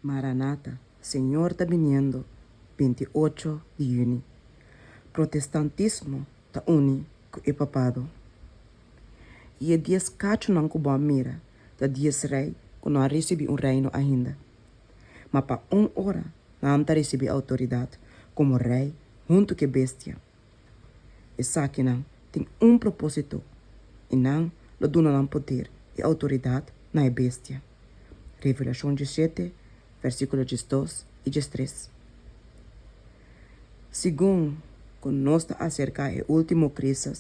Maranata, Senhor está viniendo, 28 de junho. Protestantismo está uni com o papado. E é dias cacho não cuba mira, da dias rei, quando não recebi reino ainda. Mas para hora, não está recebi autoridade, como rei, junto com bestia. E sabe não, tem propósito, e não lo dona não poder e autoridade na bestia. Revelação 17, versículo 2 e 3. Segundo, quando nós está acerca do último crise,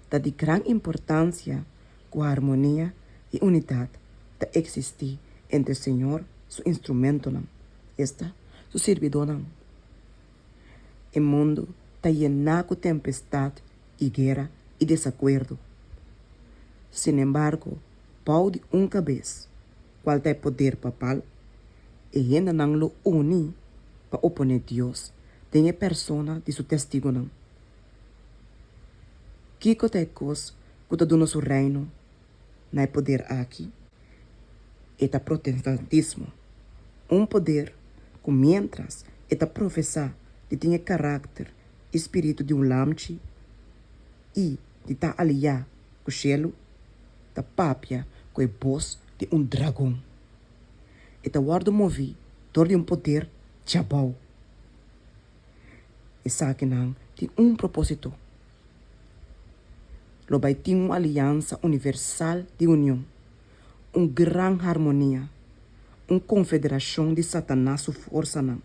está de grande importância que a harmonia e unidade está existir entre o Senhor e seu instrumento, seu servidor. O mundo está llenado de tempestade e guerra e desacordo. Sin embargo, pau de cabeça, qual tem poder papal, e ainda não lo une para oponer Deus, tem a persona de seu testigo não. Que tem coisa que está dando seu reino, não é poder aqui, é o protestantismo, poder que mientras é professar de ter caráter, espírito de lamche e de estar aliado com o cielo, da papia com a voz de dragão. E ta guarda movi door de poder chabau. E sabe não tem propósito. Lo vai ter uma aliança universal de união, grande harmonia, confederação de Satanás sua força não.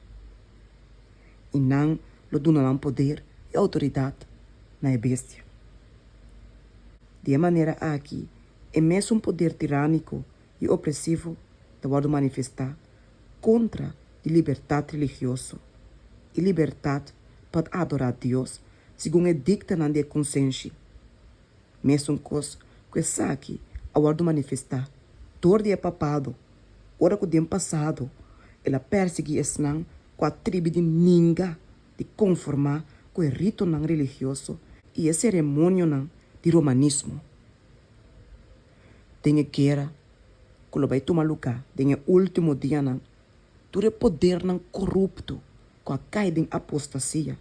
E não lo dona não poder e autoridade na bestia. De maneira aqui, é mesmo poder tirânico e opressivo que pode manifestar contra a liberdade religiosa e liberdade para adorar Deus segundo a dicta na consciência. Mesmo coisa que aqui pode manifestar dor de papado, ora que o passado, ela perseguir não com a tribo de ninga de conformar com o rito não religioso e a cerimônia não de romanismo. Tem guerra, que vai tomar lugar, tem último dia não, todo o poder não corrupto, com a caída em apostasia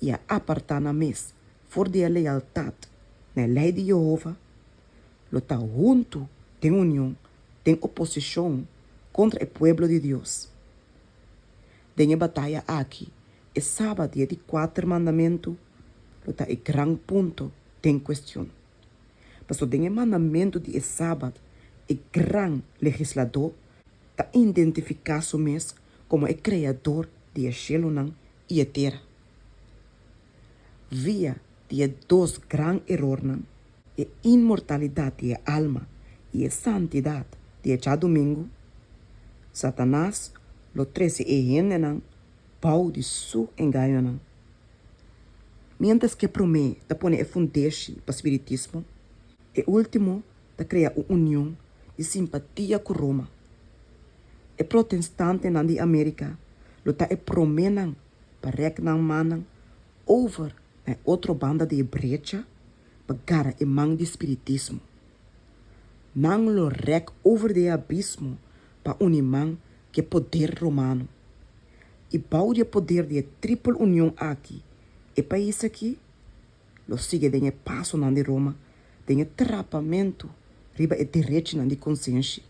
e a apartar na mesa, for de a lealdade, na lei de Jeová, lo tá junto, tem união, tem oposição contra o povo de Deus. Tem a batalha aqui, e sábado dia de 4 mandamentos, lo tá o grande ponto, tem questão. Mas o mandamento de sábado, o grande legislador, está identificado mesmo como o criador de céu e a terra. Via de dois grandes erros, a imortalidade da alma e a santidade de cada domingo, Satanás lo trece e gente pau de seu engano. Mientras que promete de pôr a fundeixe para o espiritismo, o último de criar uma união de simpatia com Roma. O protestante na América lo tá promenan para regnar manan over a outra banda de brecha para gara e mang de espiritismo. Nang lo rek over de abismo para unimang que poder romano. E bau de poder de triple união aqui. E país aqui lo sigue de passo na de Roma, de atrapamento riba e direito na de consciência.